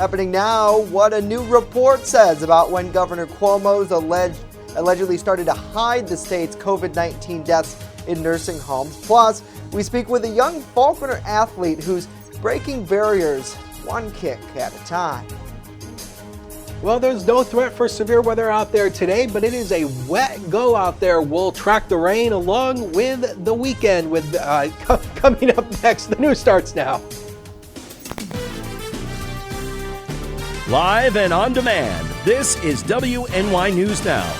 Happening now, what a new report says about when Governor Cuomo's allegedly started to hide the state's COVID-19 deaths in nursing homes. Plus, we speak with a young Falconer athlete who's breaking barriers one kick at a time. Well, there's no threat for severe weather out there today, but it is a wet go out there. We'll track the rain along with the weekend. Coming up next, the news starts now. Live and on demand, this is WNY News Now.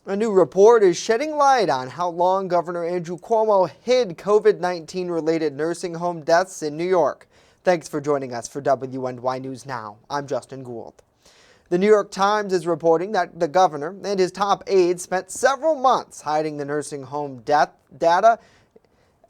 A new report is shedding light on how long Governor Andrew Cuomo hid COVID-19 related nursing home deaths in New York. Thanks for joining us for WNY News Now. I'm Justin Gould. The New York Times is reporting that the governor and his top aides spent several months hiding the nursing home death data.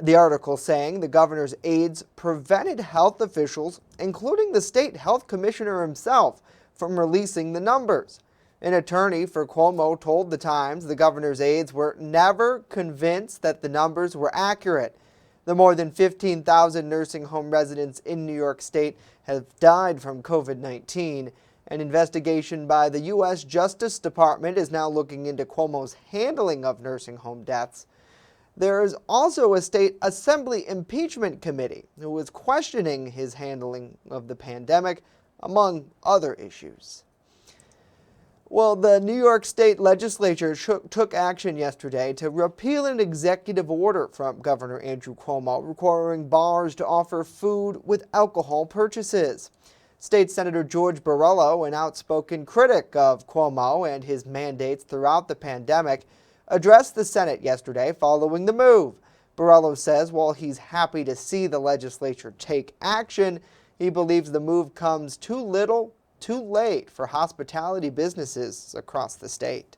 The article saying the governor's aides prevented health officials, including the state health commissioner himself, from releasing the numbers. An attorney for Cuomo told the Times the governor's aides were never convinced that the numbers were accurate. The more than 15,000 nursing home residents in New York State have died from COVID-19. An investigation by the U.S. Justice Department is now looking into Cuomo's handling of nursing home deaths. There is also a state assembly impeachment committee who is questioning his handling of the pandemic, among other issues. Well, the New York State Legislature took action yesterday to repeal an executive order from Governor Andrew Cuomo requiring bars to offer food with alcohol purchases. State Senator George Borrello, an outspoken critic of Cuomo and his mandates throughout the pandemic, addressed the Senate yesterday following the move. Borrello says while he's happy to see the legislature take action, he believes the move comes too little, too late for hospitality businesses across the state.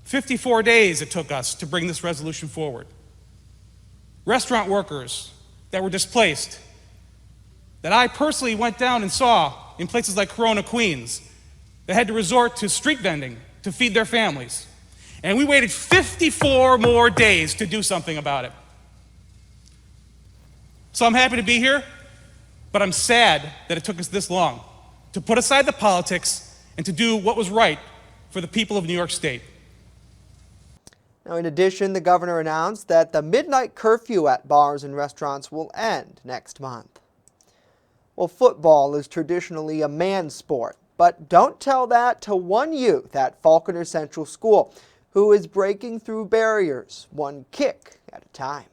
54 days it took us to bring this resolution forward. Restaurant workers that were displaced, that I personally went down and saw in places like Corona, Queens, that had to resort to street vending to feed their families. And we waited 54 more days to do something about it. So I'm happy to be here, but I'm sad that it took us this long to put aside the politics and to do what was right for the people of New York State. Now, in addition, the governor announced that the midnight curfew at bars and restaurants will end next month. Well, football is traditionally a man's sport, but don't tell that to one youth at Falconer Central School who is breaking through barriers one kick at a time.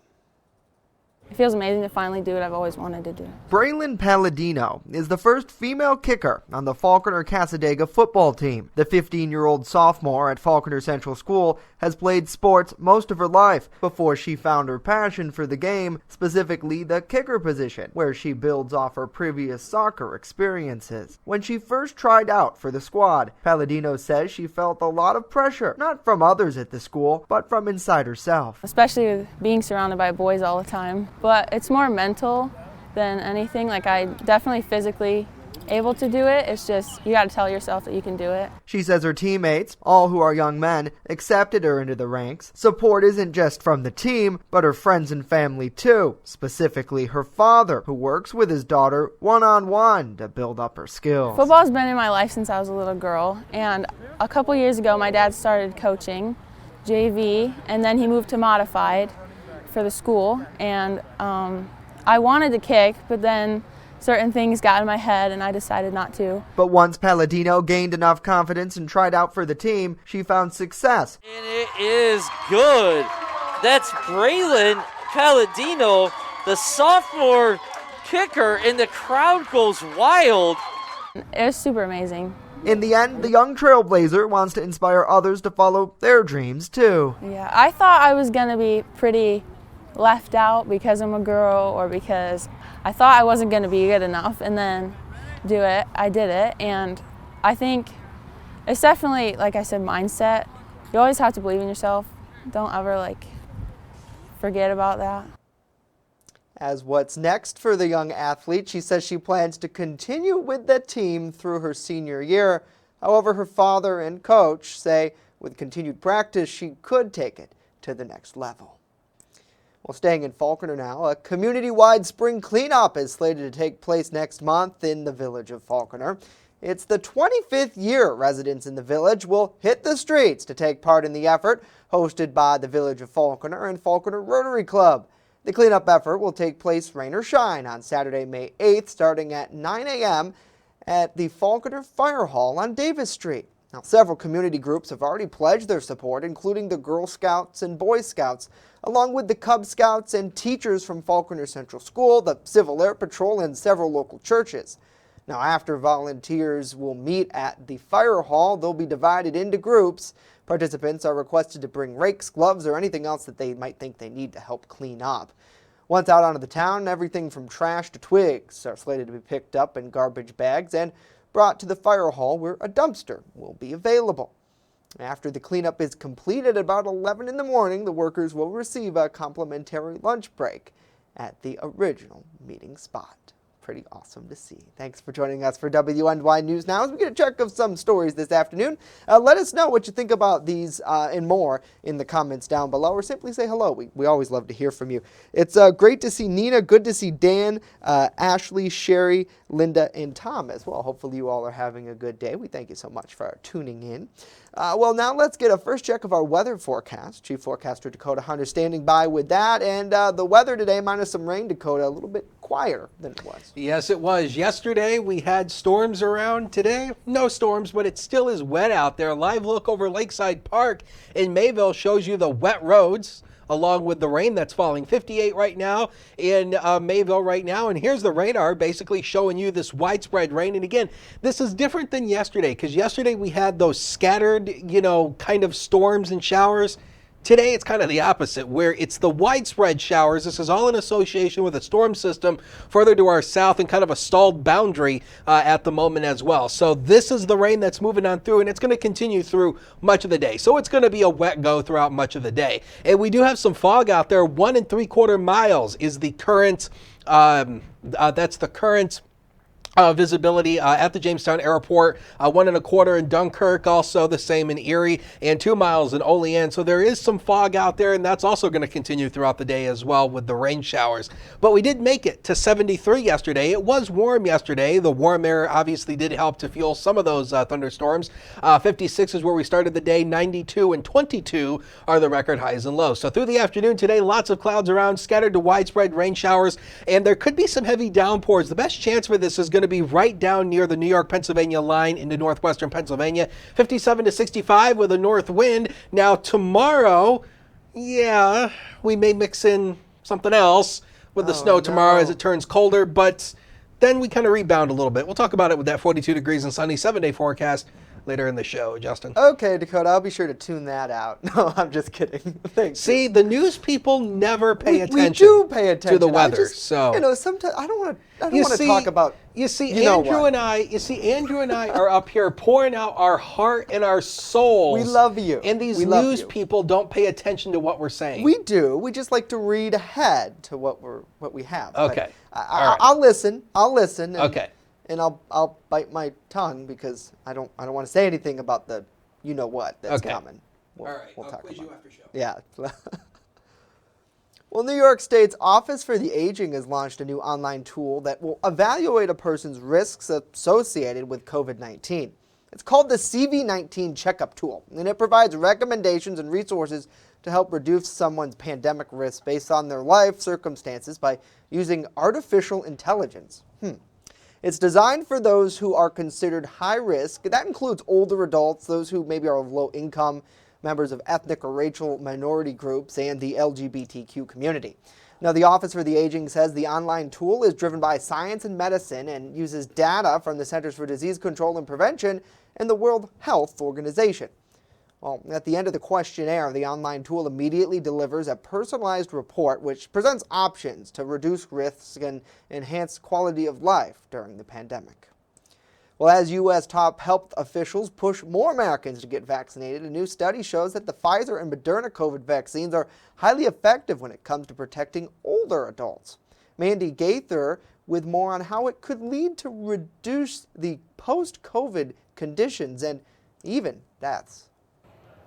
It feels amazing to finally do what I've always wanted to do. Braylon Palladino is the first female kicker on the Falconer Cassadaga football team. The 15-year-old sophomore at Falconer Central School has played sports most of her life before she found her passion for the game, specifically the kicker position, where she builds off her previous soccer experiences. When she first tried out for the squad, Palladino says she felt a lot of pressure, not from others at the school, but from inside herself. Especially with being surrounded by boys all the time. But it's more mental than anything. Like, I definitely physically able to do it. It's just you got to tell yourself that you can do it. She says her teammates, all who are young men, accepted her into the ranks. Support isn't just from the team, but her friends and family too, specifically her father, who works with his daughter one-on-one to build up her skills. Football's been in my life since I was a little girl, and a couple years ago my dad started coaching JV, and then he moved to modified for the school, and I wanted to kick, but then certain things got in my head and I decided not to. But once Palladino gained enough confidence and tried out for the team, she found success. And it is good. That's Braylon Palladino, the sophomore kicker, and the crowd goes wild. It was super amazing. In the end, the young trailblazer wants to inspire others to follow their dreams too. Yeah, I thought I was going to be pretty left out because I'm a girl or because I thought I wasn't going to be good enough, and then I did it, and I think it's definitely, like I said, mindset. You always have to believe in yourself. Don't ever forget about that. As what's next for the young athlete, she says she plans to continue with the team through her senior year. However, her father and coach say with continued practice, she could take it to the next level. Well, staying in Falconer now, a community-wide spring cleanup is slated to take place next month in the village of Falconer. It's the 25th year residents in the village will hit the streets to take part in the effort, hosted by the Village of Falconer and Falconer Rotary Club. The cleanup effort will take place rain or shine on Saturday, May 8th, starting at 9 a.m. at the Falconer Fire Hall on Davis Street. Now, several community groups have already pledged their support, including the Girl Scouts and Boy Scouts, along with the Cub Scouts and teachers from Falconer Central School, the Civil Air Patrol, and several local churches. Now, after volunteers will meet at the fire hall, they'll be divided into groups. Participants are requested to bring rakes, gloves, or anything else that they might think they need to help clean up. Once out onto the town, everything from trash to twigs are slated to be picked up in garbage bags and brought to the fire hall where a dumpster will be available. After the cleanup is completed at about 11 in the morning, the workers will receive a complimentary lunch break at the original meeting spot. Pretty awesome to see. Thanks for joining us for WNY News Now. As we get a check of some stories this afternoon, let us know what you think about these and more in the comments down below, or simply say hello. We always love to hear from you. It's great to see Nina, good to see Dan, Ashley, Sherry, Linda, and Tom as well. Hopefully you all are having a good day. We thank you so much for tuning in. Well, now let's get a first check of our weather forecast. Chief Forecaster Dakota Hunter standing by with that. And the weather today, minus some rain, Dakota, a little bit quieter than it was. Yes, it was. Yesterday, we had storms around. Today, no storms, but it still is wet out there. A live look over Lakeside Park in Mayville shows you the wet roads, along with the rain that's falling. 58 right now in Mayville right now. And here's the radar basically showing you this widespread rain. And again, this is different than yesterday, because yesterday we had those scattered, kind of storms and showers. Today, it's kind of the opposite, where it's the widespread showers. This is all in association with a storm system further to our south and kind of a stalled boundary at the moment as well. So this is the rain that's moving on through, and it's going to continue through much of the day. So it's going to be a wet go throughout much of the day. And we do have some fog out there. 1 3/4 miles is the current, that's the current visibility at the Jamestown airport, 1 1/4 in Dunkirk, also the same in Erie, and 2 miles in Olean. So there is some fog out there, and that's also going to continue throughout the day as well with the rain showers. But we did make it to 73 yesterday. It was warm yesterday. The warm air obviously did help to fuel some of those thunderstorms. 56 is where we started the day. 92 and 22 are the record highs and lows. So through the afternoon today, lots of clouds around, scattered to widespread rain showers, and there could be some heavy downpours. The best chance for this is going to be right down near the New York-Pennsylvania line into northwestern Pennsylvania. 57 to 65 with a north wind. Now tomorrow, yeah, we may mix in something else with the snow tomorrow as it turns colder, but then we kind of rebound a little bit. We'll talk about it with that 42 degrees and sunny 7-day forecast later in the show, Justin. Okay, Dakota, I'll be sure to tune that out. No, I'm just kidding. Thanks. See, the news people never pay attention. We do pay attention to the weather. So sometimes I don't want to talk about. You see, Andrew and I are up here pouring out our heart and our souls. We love you. And these news people don't pay attention to what we're saying. We do. We just like to read ahead to what we have. Okay. I'll listen. And, okay. And I'll bite my tongue because I don't want to say anything about the what that's coming. All right. I'll talk quiz about you after show. Yeah. Well, New York State's Office for the Aging has launched a new online tool that will evaluate a person's risks associated with COVID-19. It's called the CV-19 Checkup Tool, and it provides recommendations and resources to help reduce someone's pandemic risk based on their life circumstances by using artificial intelligence. It's designed for those who are considered high risk. That includes older adults, those who maybe are of low income, members of ethnic or racial minority groups, and the LGBTQ community. Now, the Office for the Aging says the online tool is driven by science and medicine and uses data from the Centers for Disease Control and Prevention and the World Health Organization. Well, at the end of the questionnaire, the online tool immediately delivers a personalized report which presents options to reduce risks and enhance quality of life during the pandemic. Well, as U.S. top health officials push more Americans to get vaccinated, a new study shows that the Pfizer and Moderna COVID vaccines are highly effective when it comes to protecting older adults. Mandy Gaither with more on how it could lead to reduce the post-COVID conditions and even deaths.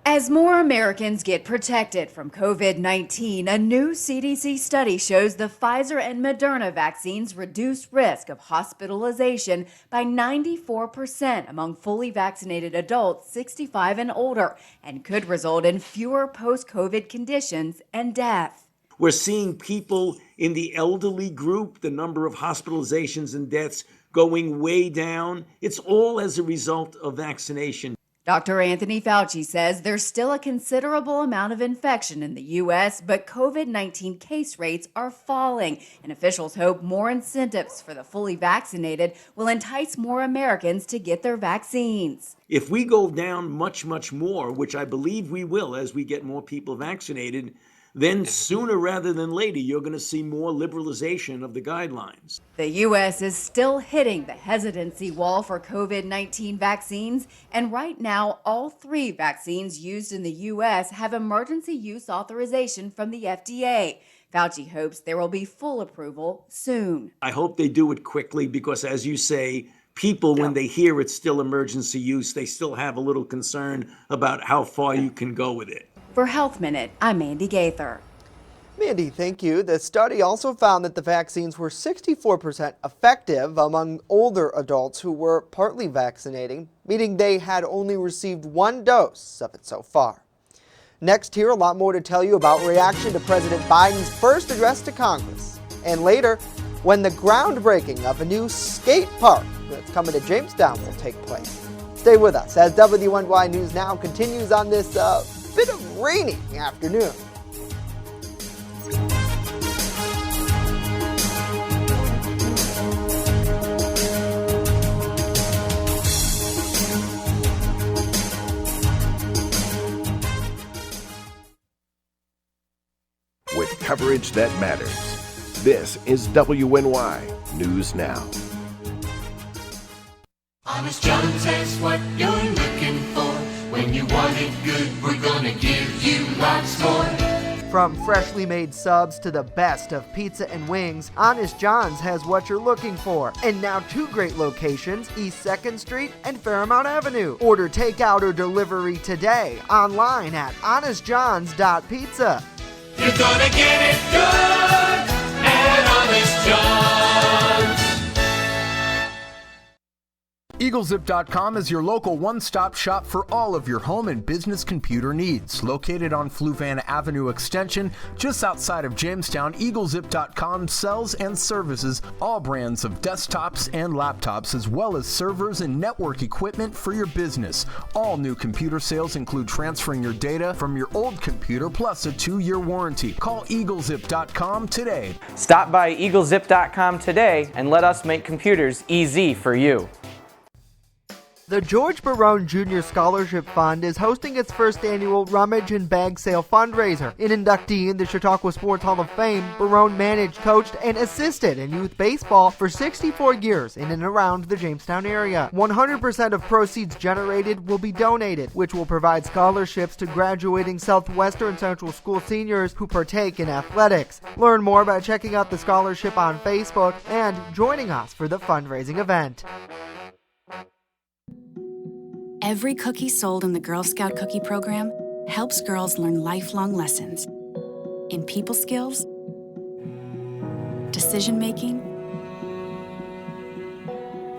As more Americans get protected from COVID-19, a new CDC study shows the Pfizer and Moderna vaccines reduce risk of hospitalization by 94% among fully vaccinated adults 65 and older, and could result in fewer post-COVID conditions and death. We're seeing people in the elderly group, the number of hospitalizations and deaths going way down. It's all as a result of vaccination. Dr. Anthony Fauci says there's still a considerable amount of infection in the U.S., but COVID-19 case rates are falling, and officials hope more incentives for the fully vaccinated will entice more Americans to get their vaccines. If we go down much, much more, which I believe we will as we get more people vaccinated, then sooner rather than later, you're going to see more liberalization of the guidelines. The U.S. is still hitting the hesitancy wall for COVID-19 vaccines, and right now, all 3 vaccines used in the U.S. have emergency use authorization from the FDA. Fauci hopes there will be full approval soon. I hope they do it quickly because, as you say, people, when they hear it's still emergency use, they still have a little concern about how far you can go with it. For Health Minute, I'm Mandy Gaither. Mandy, thank you. The study also found that the vaccines were 64% effective among older adults who were partly vaccinating, meaning they had only received 1 dose of it so far. Next here, a lot more to tell you about reaction to President Biden's first address to Congress. And later, when the groundbreaking of a new skate park that's coming to Jamestown will take place. Stay with us as WNY News Now continues on this bit of rainy afternoon. With coverage that matters, this is WNY News Now. Honest John's has what you're looking for. When you want it good, we're gonna give you lots more. From freshly made subs to the best of pizza and wings, Honest John's has what you're looking for. And now 2 great locations, East 2nd Street and Fairmount Avenue. Order takeout or delivery today, online at honestjohns.pizza. You're gonna get it good at Honest John's. EagleZip.com is your local one-stop shop for all of your home and business computer needs. Located on Fluvan Avenue Extension, just outside of Jamestown, EagleZip.com sells and services all brands of desktops and laptops, as well as servers and network equipment for your business. All new computer sales include transferring your data from your old computer, plus a 2-year warranty. Call EagleZip.com today. Stop by EagleZip.com today and let us make computers easy for you. The George Barone Jr. Scholarship Fund is hosting its first annual Rummage and Bag Sale fundraiser. An inductee in the Chautauqua Sports Hall of Fame, Barone managed, coached, and assisted in youth baseball for 64 years in and around the Jamestown area. 100% of proceeds generated will be donated, which will provide scholarships to graduating Southwestern Central School seniors who partake in athletics. Learn more by checking out the scholarship on Facebook and joining us for the fundraising event. Every cookie sold in the Girl Scout Cookie Program helps girls learn lifelong lessons in people skills, decision-making,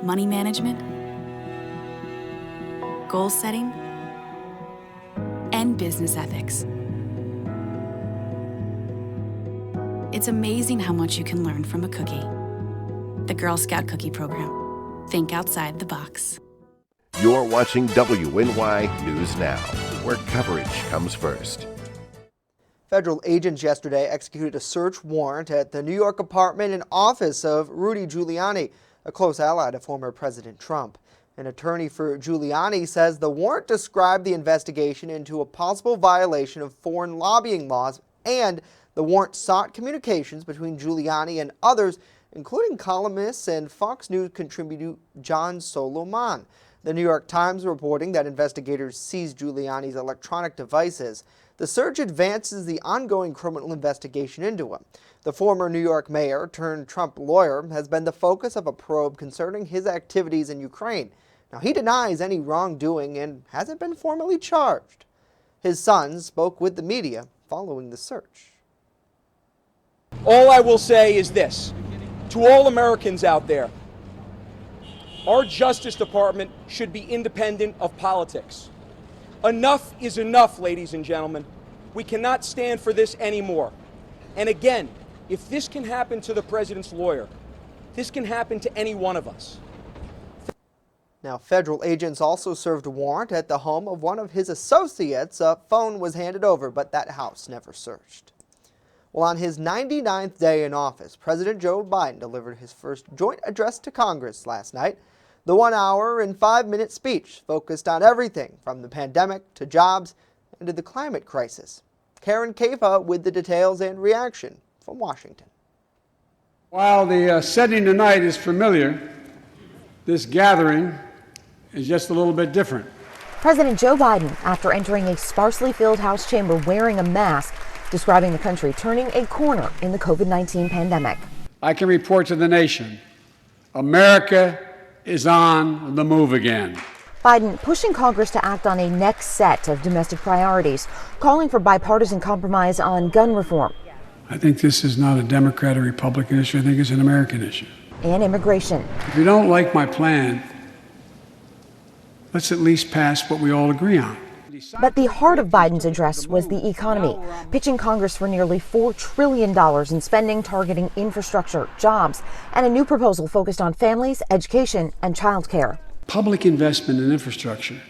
money management, goal setting, and business ethics. It's amazing how much you can learn from a cookie. The Girl Scout Cookie Program. Think outside the box. You're watching WNY News Now, where coverage comes first. Federal agents yesterday executed a search warrant at the New York apartment and office of Rudy Giuliani, a close ally to former President Trump. An attorney for Giuliani says the warrant described the investigation into a possible violation of foreign lobbying laws, and the warrant sought communications between Giuliani and others, including columnists and Fox News contributor John Solomon. The New York Times reporting that investigators seized Giuliani's electronic devices. The search advances the ongoing criminal investigation into him. The former New York mayor turned Trump lawyer has been the focus of a probe concerning his activities in Ukraine. Now, he denies any wrongdoing and hasn't been formally charged. His son spoke with the media following the search. All I will say is this, to all Americans out there, our Justice Department should be independent of politics. Enough is enough, ladies and gentlemen. We cannot stand for this anymore. And again, if this can happen to the president's lawyer, this can happen to any one of us. Now, federal agents also served a warrant at the home of one of his associates. A phone was handed over, but that house never searched. Well, on his 99th day in office, President Joe Biden delivered his first joint address to Congress last night. The 1 hour and 5-minute speech focused on everything from the pandemic to jobs and to the climate crisis. Karen Caifa with the details and reaction from Washington. While the setting tonight is familiar, this gathering is just a little bit different. President Joe Biden, after entering a sparsely filled House chamber wearing a mask, describing the country turning a corner in the COVID-19 pandemic. I can report to the nation, America is on the move again. Biden pushing Congress to act on a next set of domestic priorities, calling for bipartisan compromise on gun reform. I think this is not a Democrat or Republican issue. I think it's an American issue. And immigration. If you don't like my plan, let's at least pass what we all agree on. But the heart of Biden's address was the economy, pitching Congress for nearly $4 trillion in spending targeting infrastructure, jobs, and a new proposal focused on families, education, and child care. Public investment in infrastructure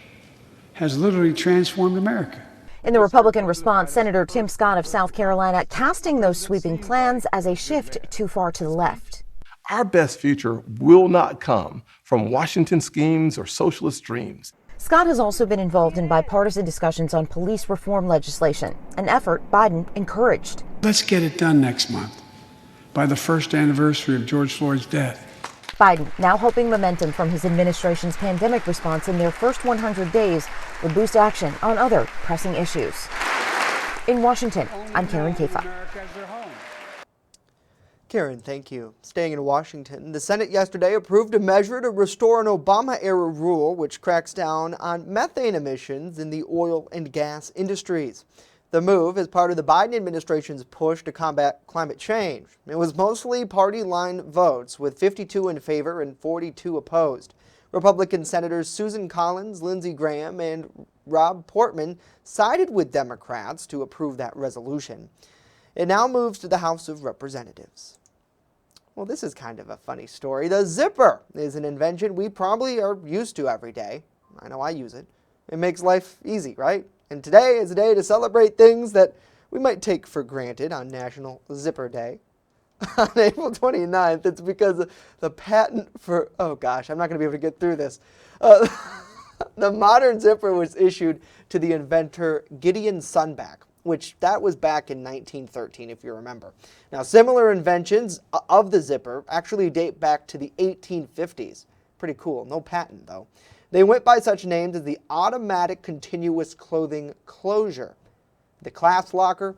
has literally transformed America. In the Republican response, Senator Tim Scott of South Carolina casting those sweeping plans as a shift too far to the left. Our best future will not come from Washington schemes or socialist dreams. Scott has also been involved in bipartisan discussions on police reform legislation, an effort Biden encouraged. Let's get it done next month, by the first anniversary of George Floyd's death. Biden now hoping momentum from his administration's pandemic response in their first 100 days will boost action on other pressing issues. In Washington, I'm Karen Caifa. Karen, thank you. Staying in Washington, the Senate yesterday approved a measure to restore an Obama-era rule which cracks down on methane emissions in the oil and gas industries. The move is part of the Biden administration's push to combat climate change. It was mostly party-line votes, with 52 in favor and 42 opposed. Republican Senators Susan Collins, Lindsey Graham, and Rob Portman sided with Democrats to approve that resolution. It now moves to the House of Representatives. Well, this is kind of a funny story. The zipper is an invention we probably are used to every day. I know I use it. It makes life easy, right? And today is a day to celebrate things that we might take for granted on National Zipper Day. On April 29th, it's because the patent for, oh gosh, I'm not going to be able to get through this. The modern zipper was issued to the inventor Gideon Sunback, which that was back in 1913, if you remember. Now, similar inventions of the zipper actually date back to the 1850s. Pretty cool. No patent, though. They went by such names as the automatic continuous clothing closure, the clasp locker,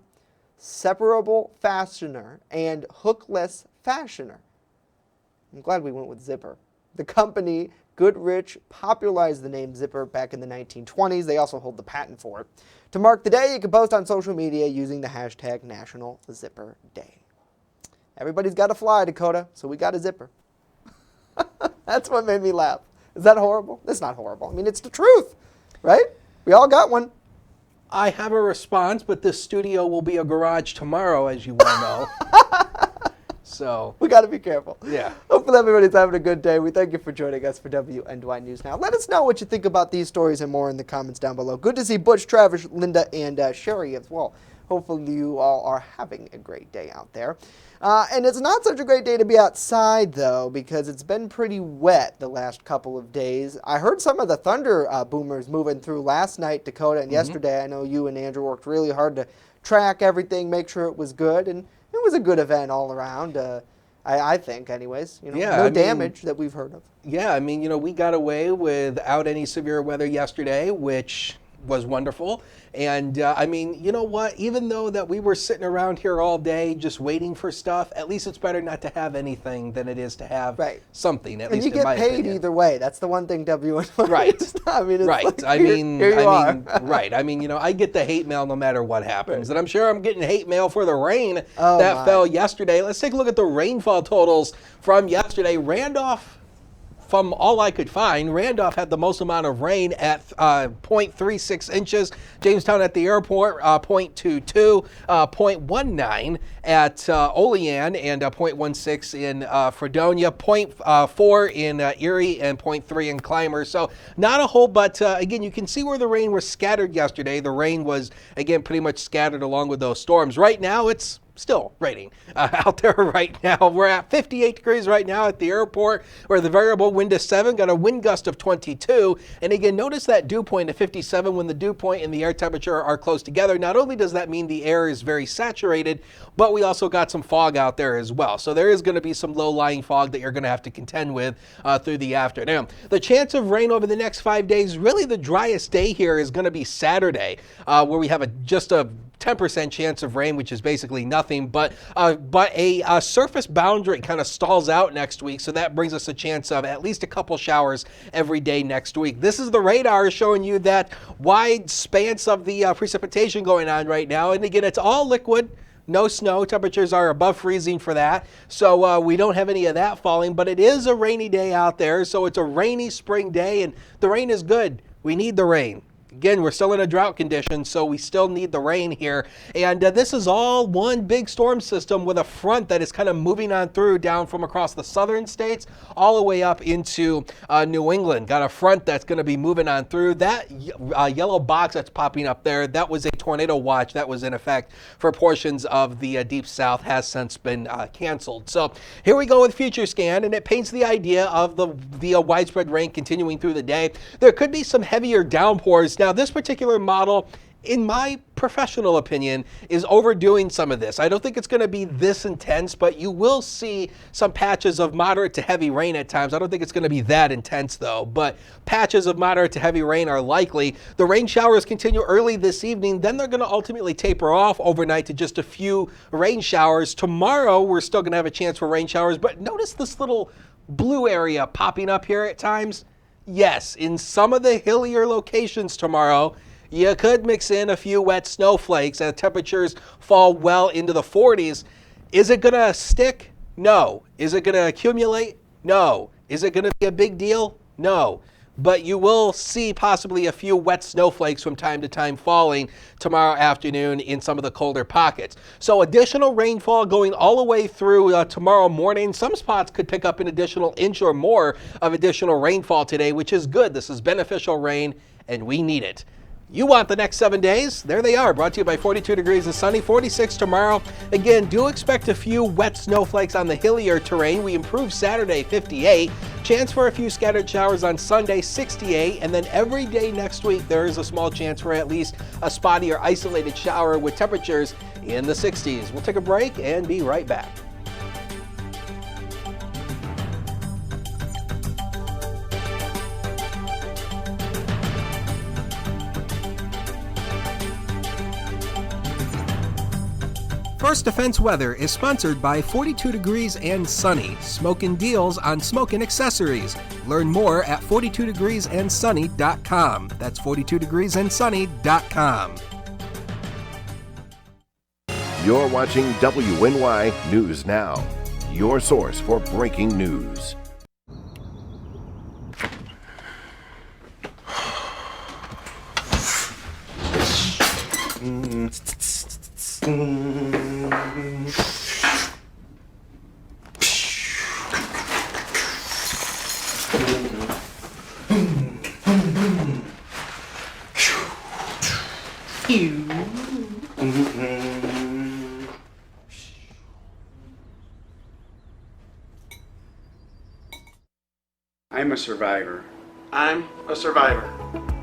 separable fastener, and hookless fastener. I'm glad we went with zipper. The company Goodrich popularized the name zipper back in the 1920s. They also hold the patent for it. To mark the day, you can post on social media using the hashtag National Zipper Day. Everybody's got to fly, Dakota, so we got a zipper. That's what made me laugh. Is that horrible? It's not horrible. I mean, it's the truth, right? We all got one. I have a response, but this studio will be a garage tomorrow, as you well know. So we got to be careful. Yeah. Hopefully everybody's having a good day. We thank you for joining us for WNY News Now. Let us know what you think about these stories and more in the comments down below. Good to see Butch, Travis, Linda, and Sherry as well. Hopefully you all are having a great day out there. And it's not such a great day to be outside, though, because it's been pretty wet the last couple of days. I heard some of the thunder boomers moving through last night, Dakota, and yesterday. I know you and Andrew worked really hard to track everything, make sure it was good, and it was a good event all around, I think, anyways. You know, yeah, no damage that we've heard of. Yeah, I mean, you know, we got away without any severe weather yesterday, which was wonderful. And I mean, you know what? Even though that we were sitting around here all day just waiting for stuff, at least it's better not to have anything than it is to have something. At least you get paid either way. That's the one thing WNY. Right. I mean, it's right. like, I mean, here you are. right. I mean, you know, I get the hate mail no matter what happens, and I'm sure I'm getting hate mail for the rain that fell yesterday. Let's take a look at the rainfall totals from yesterday. Randolph, from all I could find, Randolph had the most amount of rain at 0.36 inches. Jamestown at the airport, 0.22, 0.19 at Olean, and 0.16 in Fredonia, 0.4 in Erie, and 0.3 in Clymer. So not a whole, but again, you can see where the rain was scattered yesterday. The rain was, again, pretty much scattered along with those storms. Right now, it's still raining out there right now. We're at 58 degrees right now at the airport, where the variable wind is 7, got a wind gust of 22. And again, notice that dew point of 57 when the dew point and the air temperature are close together. Not only does that mean the air is very saturated, but we also got some fog out there as well. So there is going to be some low-lying fog that you're going to have to contend with through the afternoon. The chance of rain over the next 5 days, really the driest day here is going to be Saturday, where we have just a 10% chance of rain, which is basically nothing, but a surface boundary kind of stalls out next week, so that brings us a chance of at least a couple showers every day next week. This is the radar showing you that wide span of the precipitation going on right now, and again, it's all liquid. No snow. Temperatures are above freezing for that, so we don't have any of that falling, but it is a rainy day out there, so it's a rainy spring day, and the rain is good. We need the rain. Again, we're still in a drought condition, so we still need the rain here. And this is all one big storm system with a front that is kind of moving on through down from across the southern states all the way up into New England. Got a front that's going to be moving on through. That yellow box that's popping up there, that was a tornado watch that was in effect for portions of the deep south, has since been canceled. So here we go with Future Scan, and it paints the idea of the widespread rain continuing through the day. There could be some heavier downpours. Now, this particular model, in my professional opinion, is overdoing some of this. I don't think it's going to be this intense, but you will see some patches of moderate to heavy rain at times. I don't think it's going to be that intense, though, but patches of moderate to heavy rain are likely. The rain showers continue early this evening, then they're going to ultimately taper off overnight to just a few rain showers. Tomorrow, we're still going to have a chance for rain showers, but notice this little blue area popping up here at times. Yes, in some of the hillier locations tomorrow, you could mix in a few wet snowflakes and temperatures fall well into the 40s. Is it going to stick? No. Is it going to accumulate? No. Is it going to be a big deal? No. But you will see possibly a few wet snowflakes from time to time falling tomorrow afternoon in some of the colder pockets. So additional rainfall going all the way through tomorrow morning. Some spots could pick up an additional inch or more of additional rainfall today, which is good. This is beneficial rain, and we need it. You want the next 7 days? There they are, brought to you by 42 Degrees and Sunny, 46 tomorrow. Again, do expect a few wet snowflakes on the hillier terrain. We improve Saturday, 58. Chance for a few scattered showers on Sunday, 68. And then every day next week, there is a small chance for at least a spotty or isolated shower with temperatures in the 60s. We'll take a break and be right back. First Defense Weather is sponsored by 42 Degrees and Sunny, smokin' deals on smoking accessories. Learn more at 42degreesandsunny.com. That's 42degreesandsunny.com. You're watching WNY News Now, your source for breaking news. I'm a survivor. I'm a survivor.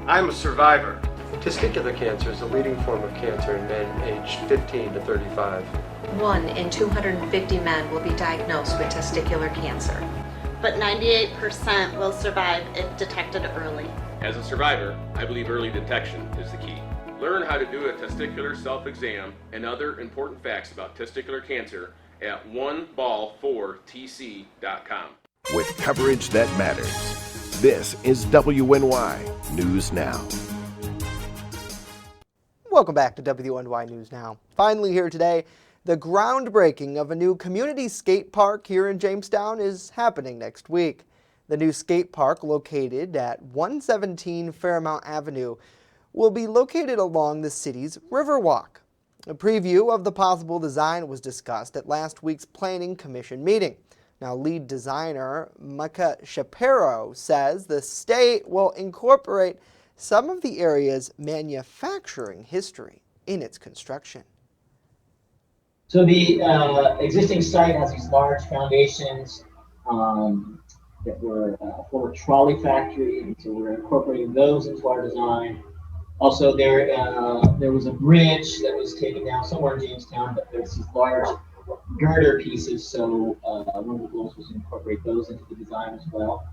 I'm a survivor. Testicular cancer is the leading form of cancer in men aged 15 to 35. 1 in 250 men will be diagnosed with testicular cancer. But 98% will survive if detected early. As a survivor, I believe early detection is the key. Learn how to do a testicular self-exam and other important facts about testicular cancer at oneball4tc.com. With coverage that matters, this is WNY News Now. Welcome back to WNY News Now. Finally here today, the groundbreaking of a new community skate park here in Jamestown is happening next week. The new skate park, located at 117 Fairmount Avenue, will be located along the city's Riverwalk. A preview of the possible design was discussed at last week's Planning Commission meeting. Now, lead designer Micah Shapiro says the state will incorporate some of the area's manufacturing history in its construction. So the existing site has these large foundations that were former trolley factory, and so we're incorporating those into our design. Also, there was a bridge that was taken down somewhere in Jamestown, but there's these large girder pieces, so one of the goals was to incorporate those into the design as well.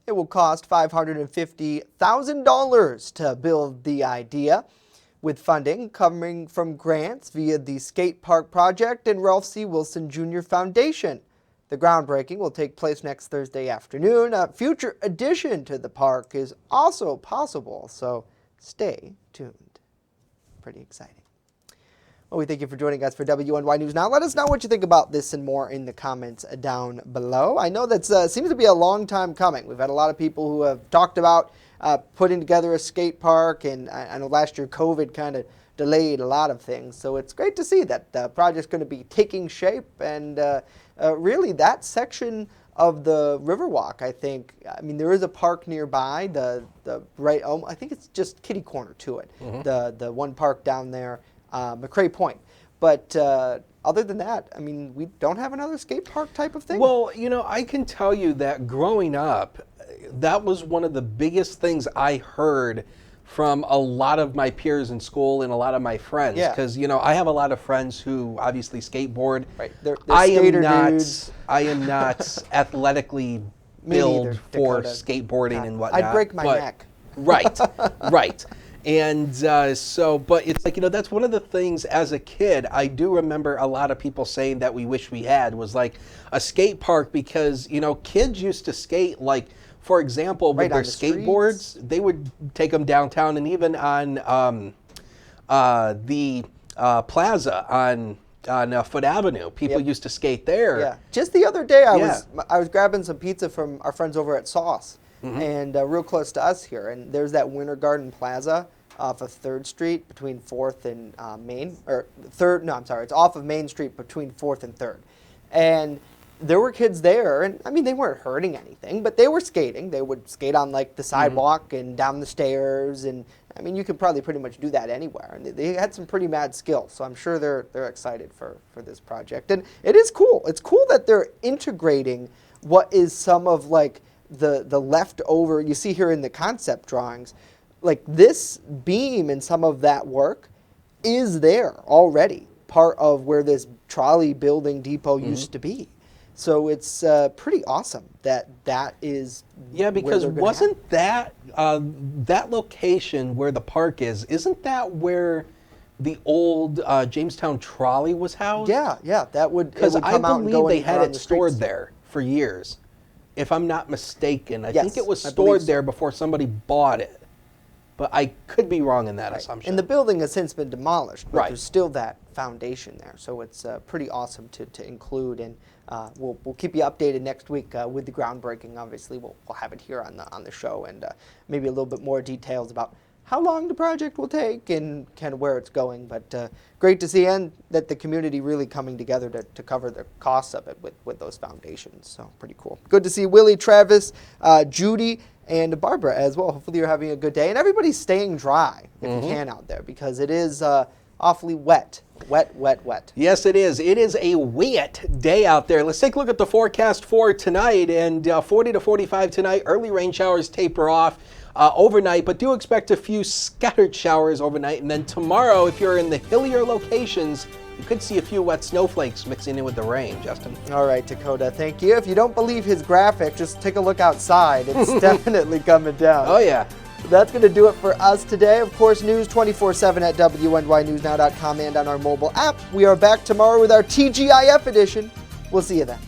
It will cost $550,000 to build the idea, with funding coming from grants via the Skate Park Project and Ralph C. Wilson Jr. Foundation. The groundbreaking will take place next Thursday afternoon. A future addition to the park is also possible, so stay tuned. Pretty exciting. Well, we thank you for joining us for WNY News Now. Let us know what you think about this and more in the comments down below. I know that seems to be a long time coming. We've had a lot of people who have talked about putting together a skate park, and I know last year COVID kind of delayed a lot of things. So it's great to see that the project's going to be taking shape, and really that section of the Riverwalk, I mean, there is a park nearby, the right, I think it's just kitty corner to it, the one park down there, McCray Point. But other than that, I mean, we don't have another skate park type of thing. Well, you know, I can tell you that growing up, that was one of the biggest things I heard from a lot of my peers in school and a lot of my friends. Because, you know, I have a lot of friends who obviously skateboard. Right. They're I skater am dudes. not athletically built for skateboarding and whatnot. I'd break my neck. Right, right. And but it's like, you know, that's one of the things as a kid, I do remember a lot of people saying that we wish we had was like a skate park, because, you know, kids used to skate, like, for example, with their skateboards, they would take them downtown, and even on the plaza on Foote Avenue, people used to skate there. Yeah. Just the other day, I was grabbing some pizza from our friends over at Sauce, and real close to us here, and there's that Winter Garden Plaza off of 3rd Street between 4th and Main, or 3rd, no, I'm sorry, it's off of Main Street between 4th and 3rd. And there were kids there, and I mean, they weren't hurting anything, but they were skating. They would skate on like the sidewalk and down the stairs, and I mean, you could probably pretty much do that anywhere. And they had some pretty mad skills, so I'm sure they're excited for this project. And it is cool. It's cool that they're integrating what is some of like the leftover, you see here in the concept drawings, like this beam and some of that work is there already, part of where this trolley building depot used to be. So it's pretty awesome that is. Yeah, because wasn't that that location where the park is? Isn't that where the old Jamestown trolley was housed? Yeah, that would. Because I believe they had it stored streets there for years, if I'm not mistaken. I Yes, think it was I stored believe so. there before somebody bought it, but I could be wrong in that assumption. And the building has since been demolished, but Right. there's still that foundation there. So it's pretty awesome to include, and we'll keep you updated next week with the groundbreaking. Obviously, we'll have it here on the show, and maybe a little bit more details about how long the project will take and kind of where it's going. But great to see, and that the community really coming together to cover the costs of it with those foundations. So pretty cool. Good to see Willie, Travis, Judy, and Barbara as well. Hopefully you're having a good day, and everybody's staying dry if you can out there, because it is awfully wet. Wet. Yes, it is. It is a wet day out there. Let's take a look at the forecast for tonight. And 40 to 45 tonight. Early rain showers taper off overnight, but do expect a few scattered showers overnight. And then tomorrow, if you're in the hillier locations, You could see a few wet snowflakes mixing in with the rain, Justin. All right, Dakota, thank you. If you don't believe his graphic, just take a look outside. It's definitely coming down. Oh, yeah. That's going to do it for us today. Of course, news 24/7 at WNYNewsNow.com and on our mobile app. We are back tomorrow with our TGIF edition. We'll see you then.